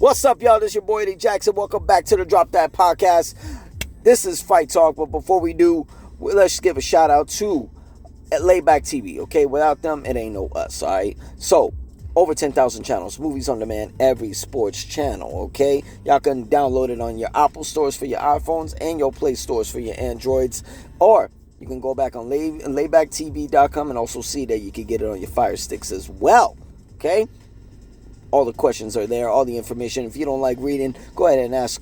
What's up, y'all? This is your boy Eddie Jackson. Welcome back to the Drop That Podcast. This is Fight Talk, but before we do, let's give a shout out to Layback TV, okay? Without them, it ain't no us, all right? So, over 10,000 channels, movies on demand, every sports channel, okay? Y'all can download it on your Apple stores for your iPhones and your Play stores for your Androids, or you can go back on laybacktv.com and also see that you can get it on your Fire Sticks as well, okay? All the questions are there, all the information. If you don't like reading, go ahead and ask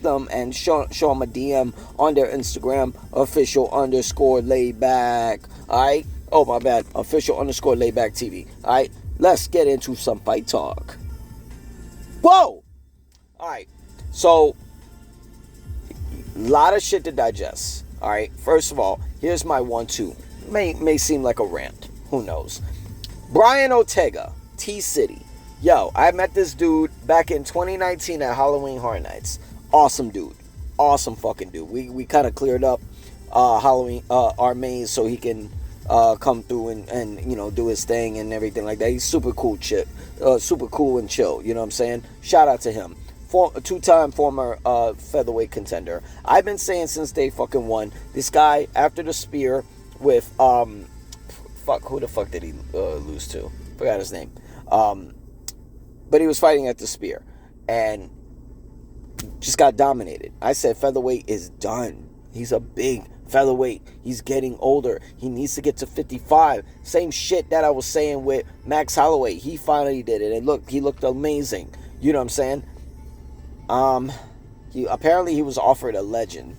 them and show them a DM on their Instagram, official_layback. All right? Oh, my bad. Official_layback TV. All right? Let's get into some fight talk. Whoa! All right. So, a lot of shit to digest. All right? First of all, here's my 1-2. May seem like a rant. Who knows? Brian Ortega, T-City. Yo, I met this dude back in 2019 at Halloween Horror Nights. Awesome dude. Awesome fucking dude. We kind of cleared up Halloween, our maze so he can come through and you know, do his thing and everything like that. He's super cool super cool and chill, you know what I'm saying? Shout out to him. Two-time former featherweight contender. I've been saying since day fucking one, this guy, after the spear with, who the fuck did he lose to? Forgot his name. But he was fighting at the spear and just got dominated. I said featherweight is done. He's a big featherweight. He's getting older. He needs to get to 55. Same shit that I was saying with Max Holloway. He finally did it. And look, he looked amazing. You know what I'm saying? Apparently he was offered a legend,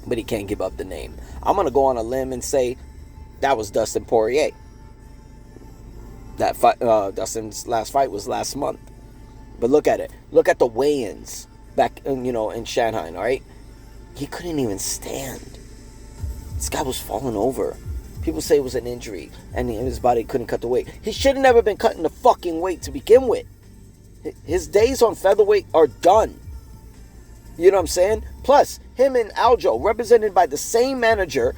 but he can't give up the name. I'm going to go on a limb and say that was Dustin Poirier. That fight, Dustin's last fight was last month. But look at it. Look at the weigh-ins back in Shanghai, all right? He couldn't even stand. This guy was falling over. People say it was an injury and his body couldn't cut the weight. He should have never been cutting the fucking weight to begin with. His days on featherweight are done. You know what I'm saying? Plus, him and Aljo, represented by the same manager,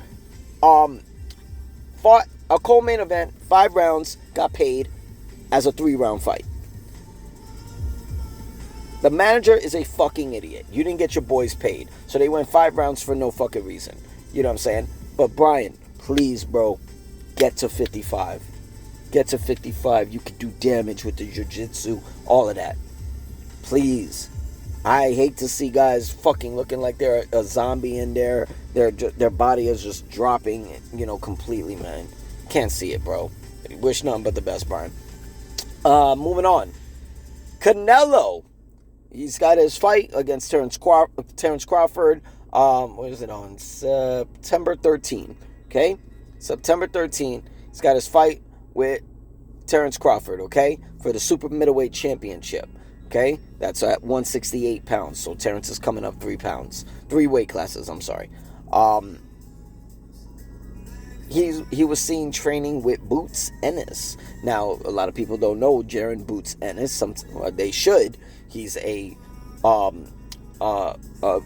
fought a co-main event, 5 rounds, got paid as a 3-round fight. The manager is a fucking idiot. You didn't get your boys paid. So they went 5 rounds for no fucking reason. You know what I'm saying? But Brian, please, bro, get to 55. Get to 55. You can do damage with the jiu-jitsu, all of that. Please. I hate to see guys fucking looking like they're a zombie in there. Their body is just dropping, completely, man. Can't see it, bro. Wish nothing but the best, Brian. Moving on. Canelo. He's got his fight against Terence Crawford. What is it on? September 13th. Okay? September 13th. He's got his fight with Terence Crawford, okay? For the super middleweight championship. Okay? That's at 168 pounds. So Terence is coming up 3 pounds. 3 weight classes, I'm sorry. He was seen training with Boots Ennis. Now, a lot of people don't know Jaron Boots Ennis. They should. He's a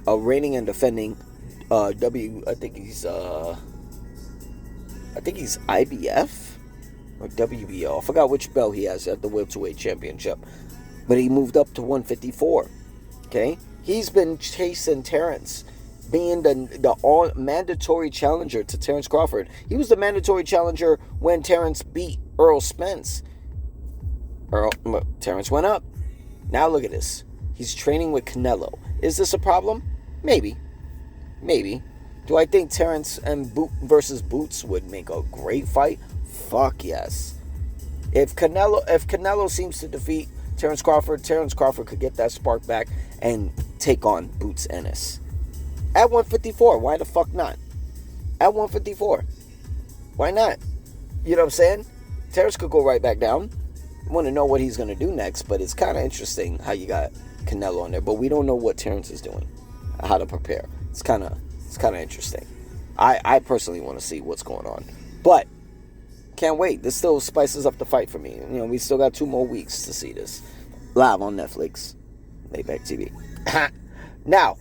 reigning and defending I think he's IBF or WBO. I forgot which belt he has at the welterweight championship. But he moved up to 154. Okay? He's been chasing Terence, being the all mandatory challenger to Terence Crawford. He was the mandatory challenger when Terence beat Errol Spence. Terence went up. Now look at this. He's training with Canelo. Is this a problem? Maybe. Do I think Terence and versus Boots would make a great fight? Fuck yes. If Canelo seems to defeat Terence Crawford could get that spark back and take on Boots Ennis. At 154, why the fuck not? At 154, why not? You know what I'm saying? Terence could go right back down. Want to know what he's going to do next, but it's kind of interesting how you got Canelo on there, but we don't know what Terence is doing, how to prepare. It's kind of interesting. I personally want to see what's going on, but can't wait. This still spices up the fight for me. We still got 2 more weeks to see this live on Netflix, Layback TV. Now,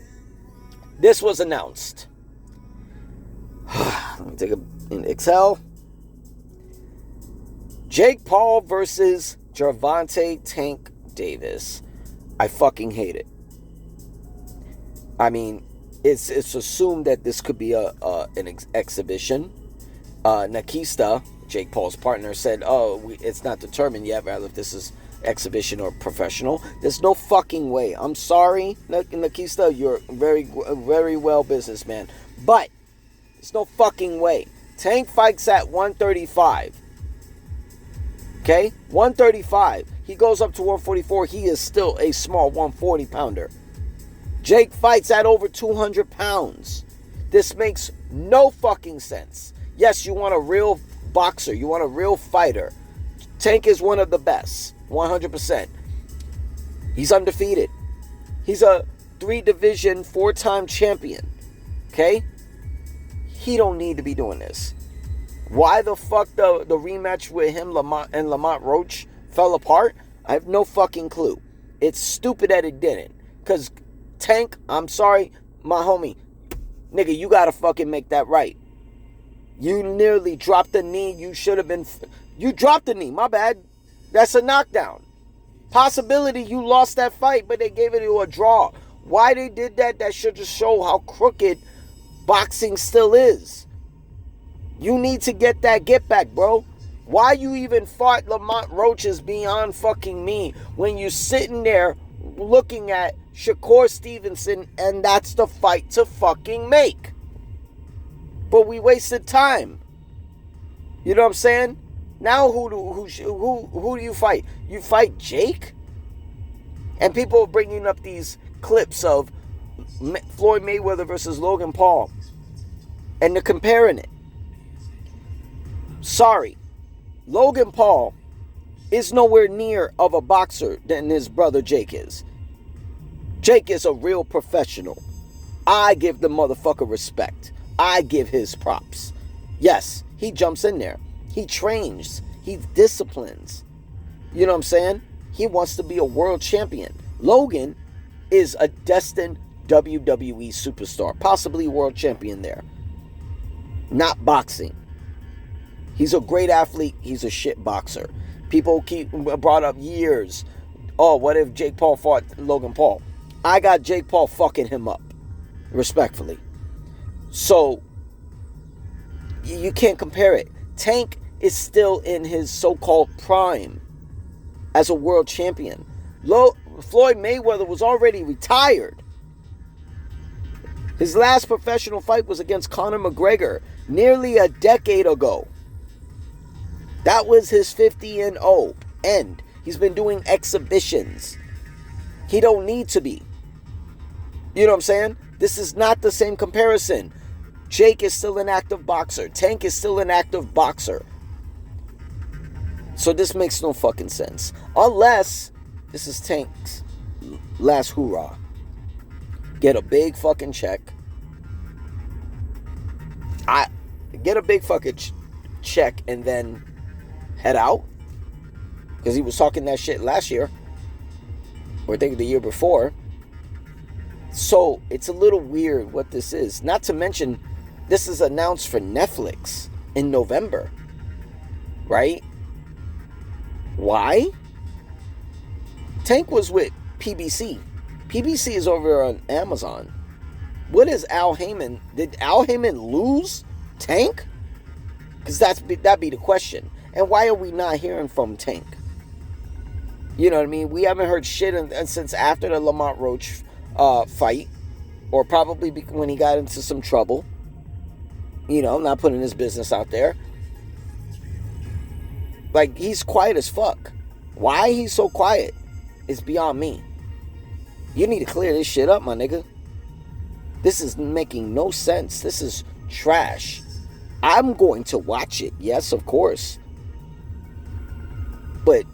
this was announced. Let me take an exhale. Jake Paul versus Gervonta Tank Davis. I fucking hate it. I mean, it's assumed that this could be an exhibition. Nakista, Jake Paul's partner, said, it's not determined yet, rather if this is exhibition or professional. There's no fucking way. I'm sorry, Nakista, you're very, very well businessman, but there's no fucking way. Tank fights at 135. Okay? 135. He goes up to 144. He is still a small 140 pounder. Jake fights at over 200 pounds. This makes no fucking sense. Yes, you want a real boxer. You want a real fighter. Tank is one of the best. 100%. He's undefeated. He's a 3-division, 4-time champion. Okay? He don't need to be doing this. Why the fuck the rematch with him and Lamont Roach fell apart? I have no fucking clue. It's stupid that it didn't. Because Tank, I'm sorry, my homie. Nigga, you gotta fucking make that right. You nearly dropped the knee. You should have been... You dropped the knee. My bad. That's a knockdown. Possibility you lost that fight, but they gave it to a draw. Why they did that, that should just show how crooked boxing still is. You need to get that get back, bro. Why you even fought Lamont Roach is beyond fucking me. When you sitting there looking at Shakur Stevenson, and that's the fight to fucking make. But we wasted time. You know what I'm saying? Now who do you fight? You fight Jake? And people are bringing up these clips of Floyd Mayweather versus Logan Paul, and they're comparing it. Sorry, Logan Paul is nowhere near of a boxer than his brother Jake is. Jake is a real professional. I give the motherfucker respect. I give his props. Yes, he jumps in there. He trains. He disciplines. You know what I'm saying? He wants to be a world champion. Logan is a destined WWE superstar. Possibly world champion there. Not boxing. He's a great athlete. He's a shit boxer. People keep brought up years. Oh, what if Jake Paul fought Logan Paul? I got Jake Paul fucking him up. Respectfully. So, you can't compare it. Tank is still in his so-called prime as a world champion. Floyd Mayweather was already retired. His last professional fight was against Conor McGregor nearly a decade ago. That was his 50-0 end. He's been doing exhibitions. He don't need to be. You know what I'm saying? This is not the same comparison. Jake is still an active boxer. Tank is still an active boxer. So this makes no fucking sense. Unless this is Tank's last hoorah. Get a big fucking check. Get a big fucking check and then head out. Because he was talking that shit last year. Or I think the year before. So it's a little weird what this is. Not to mention, this is announced for Netflix in November. Right? Why? Tank was with PBC. PBC is over on Amazon. What is Al Heyman? Did Al Heyman lose Tank? Because that'd be the question. And why are we not hearing from Tank? You know what I mean? We haven't heard shit since after the Lamont Roach fight. Or probably when he got into some trouble. You know, not putting his business out there. Like, he's quiet as fuck. Why he's so quiet is beyond me. You need to clear this shit up, my nigga. This is making no sense. This is trash. I'm going to watch it. Yes, of course. But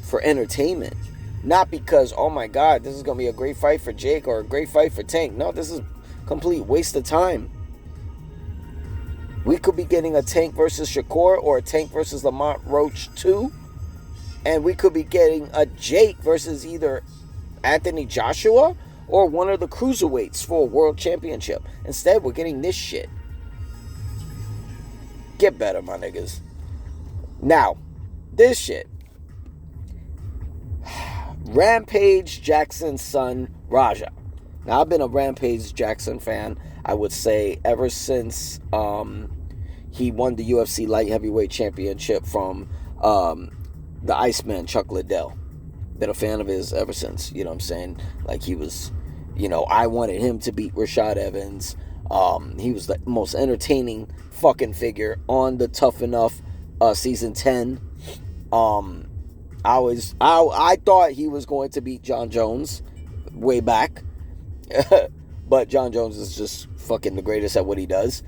for entertainment. Not because, oh my God, this is going to be a great fight for Jake or a great fight for Tank. No, this is a complete waste of time. We could be getting a Tank versus Shakur or a Tank versus Lamont Roach 2. And we could be getting a Jake versus either Anthony Joshua or one of the cruiserweights for a world championship. Instead, we're getting this shit. Get better, my niggas. Now, this shit. Rampage Jackson's son, Raja. Now, I've been a Rampage Jackson fan, I would say, ever since he won the UFC Light Heavyweight Championship from the Iceman, Chuck Liddell. Been a fan of his ever since, you know what I'm saying? Like, he was, I wanted him to beat Rashad Evans. He was the most entertaining fucking figure on the Tough Enough season 10. I thought he was going to beat John Jones way back. But John Jones is just fucking the greatest at what he does.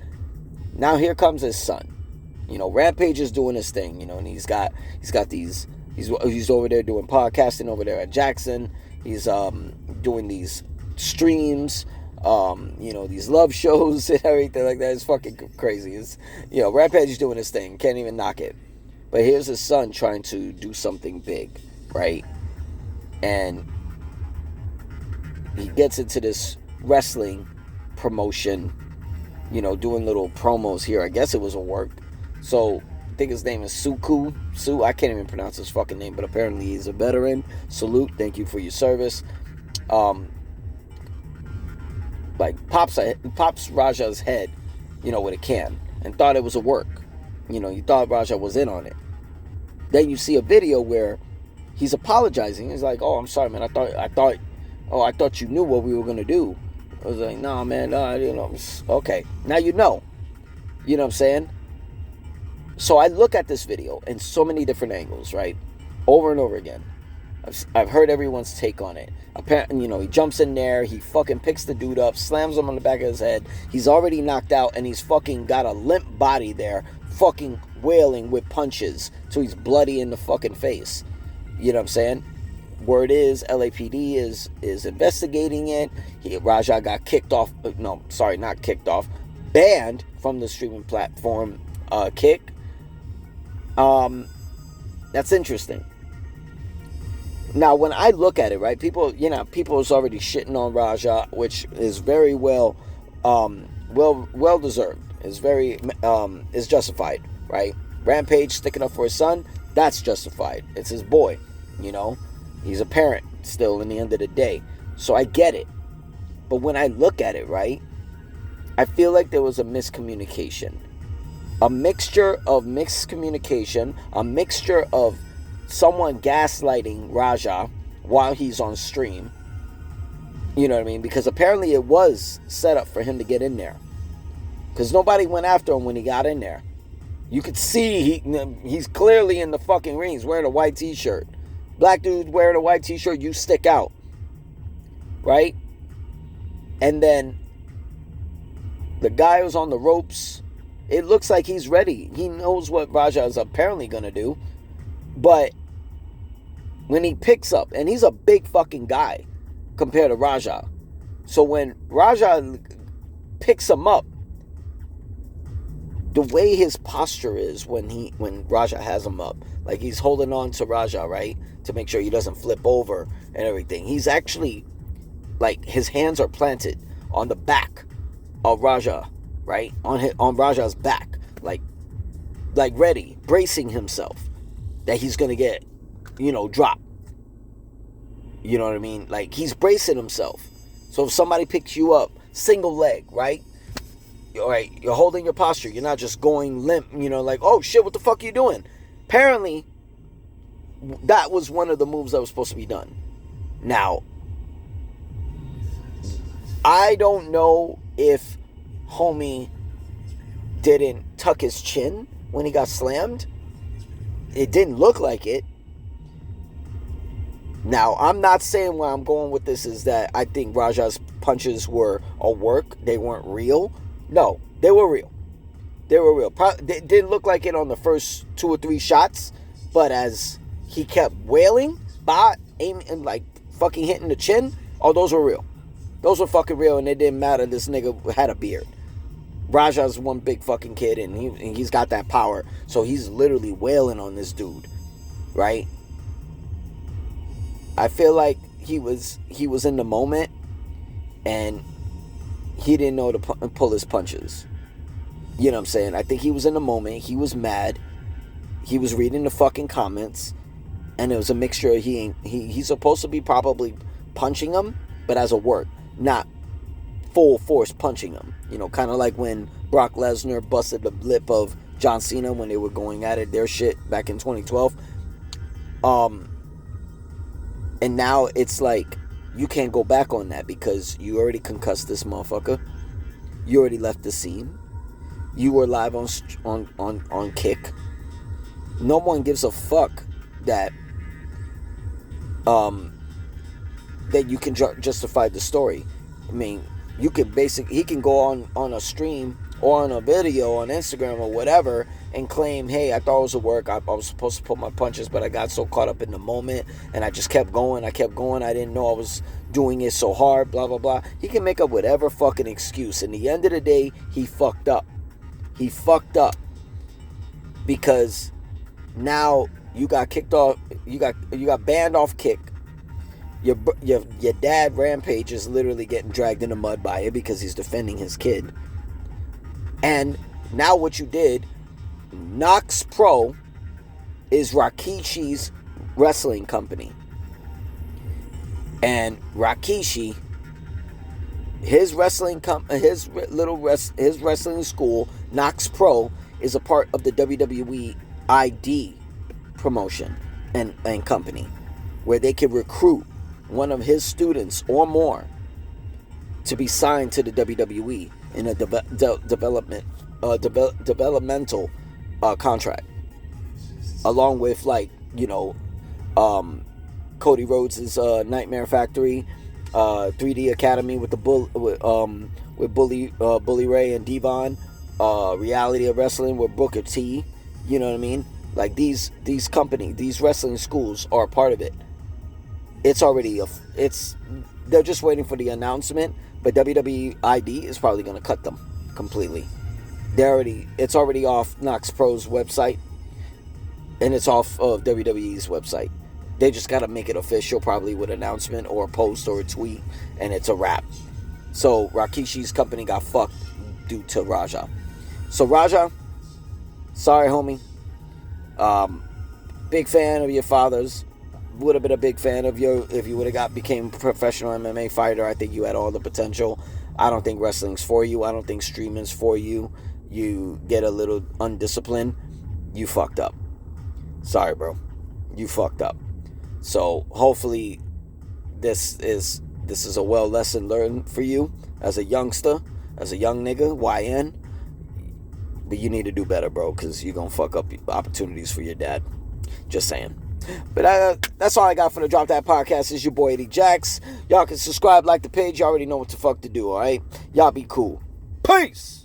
Now here comes his son. Rampage is doing his thing, and he's got these, he's over there doing podcasting over there at Jackson. He's doing these streams, these love shows and everything like that. It's fucking crazy. It's, Rampage is doing his thing. Can't even knock it. But here's his son trying to do something big, right? And he gets into this wrestling promotion, doing little promos here. I guess it was a work. So I think his name is Suku. I can't even pronounce his fucking name, but apparently he's a veteran. Salute. Thank you for your service. Pops Raja's head, with a can and thought it was a work. You thought Raja was in on it. Then you see a video where he's apologizing. He's like, "Oh, I'm sorry, man. I thought you knew what we were gonna do." I was like, "Nah, man. Nah, okay. Now you know." You know what I'm saying? So I look at this video in so many different angles, right? Over and over again. I've heard everyone's take on it. Apparently, he jumps in there, he fucking picks the dude up, slams him on the back of his head. He's already knocked out, and he's fucking got a limp body there, fucking wailing with punches, so he's bloody in the fucking face. You know what I'm saying? Word is, LAPD is investigating it. Raja got kicked off. No, sorry, not kicked off. Banned from the streaming platform Kick. That's interesting. Now, when I look at it, right, people is already shitting on Raja, which is very well deserved. It's very is justified, right? Rampage sticking up for his son, that's justified. It's his boy, He's a parent still in the end of the day. So I get it. But when I look at it, right, I feel like there was a miscommunication. A mixture of miscommunication, a mixture of someone gaslighting Raja while he's on stream. You know what I mean? Because apparently it was set up for him to get in there. Because nobody went after him when he got in there. You could see he's clearly in the fucking ring. He's wearing a white t-shirt. Black dude wearing a white t-shirt, you stick out. Right? And then the guy who's on the ropes, it looks like he's ready. He knows what Raja is apparently going to do. But when he picks up, and he's a big fucking guy compared to Raja. So when Raja picks him up, the way his posture is when Raja has him up, like he's holding on to Raja, right, to make sure he doesn't flip over and everything. He's actually, like, his hands are planted on the back of Raja, right, on Raja's back, like ready, bracing himself that he's gonna get, dropped. You know what I mean? Like, he's bracing himself. So if somebody picks you up, single leg, right? All right, you're holding your posture. You're not just going limp, like, oh shit, what the fuck are you doing? Apparently, that was one of the moves that was supposed to be done. Now, I don't know if homie didn't tuck his chin when he got slammed. It didn't look like it. Now, I'm not saying where I'm going with this is that I think Raja's punches were a work. They weren't real. No, they were real. They were real. They didn't look like it on the first 2 or 3 shots, but as he kept wailing, aiming, and like fucking hitting the chin, oh, those were real. Those were fucking real, and it didn't matter. This nigga had a beard. Raja's one big fucking kid, and he's got that power. So he's literally wailing on this dude, right? I feel like he was in the moment, and he didn't know to pull his punches. You know what I'm saying? I think he was in the moment. He was mad. He was reading the fucking comments, And it was a mixture of he's supposed to be probably punching him, but as a work, not full force punching him. You know, kind of like when Brock Lesnar busted the lip of John Cena when they were going at it, their shit back in 2012. And now it's like you can't go back on that because you already concussed this motherfucker. You already left the scene. You were live on Kick. No one gives a fuck that that you can justify the story. I mean, you can he can go on a stream or on a video on Instagram or whatever and claim, hey, I thought it was a work. I was supposed to pull my punches, but I got so caught up in the moment and I just kept going. I didn't know I was doing it so hard, blah, blah, blah. He can make up whatever fucking excuse. In the end of the day, he fucked up. He fucked up because now you got kicked off. You got banned off Kick. Your dad Rampage is literally getting dragged in the mud by it because he's defending his kid. And now what you did, Nox Pro is Rakishi's wrestling company. And Rikishi, his wrestling school, Nox Pro, is a part of the WWE ID promotion and company, where they can recruit one of his students or more to be signed to the WWE in a developmental contract, along with Cody Rhodes' Nightmare Factory, 3D Academy with Bully Ray and Devon, Reality of Wrestling with Booker T. You know what I mean? Like these wrestling schools are a part of it. They're just waiting for the announcement, but WWE ID is probably going to cut them completely. It's already off Nox Pro's website, and it's off of WWE's website. They just got to make it official, probably with an announcement or a post or a tweet, and it's a wrap. So Rikishi's company got fucked due to Raja. So Raja, sorry homie. Big fan of your father's. Would have been a big fan of you if you would have became a professional MMA fighter. I think you had all the potential. I don't think wrestling's for you. I don't think streaming's for you. You get a little undisciplined. You fucked up. Sorry, bro. You fucked up. So hopefully this is a well lesson learned for you as a youngster, as a young nigga, YN. But you need to do better, bro, because you're going to fuck up opportunities for your dad. Just saying. But that's all I got for the Drop That Podcast. Is your boy Eddie Jax. Y'all can subscribe, like the page. You already know what the fuck to do, alright? Y'all be cool. Peace!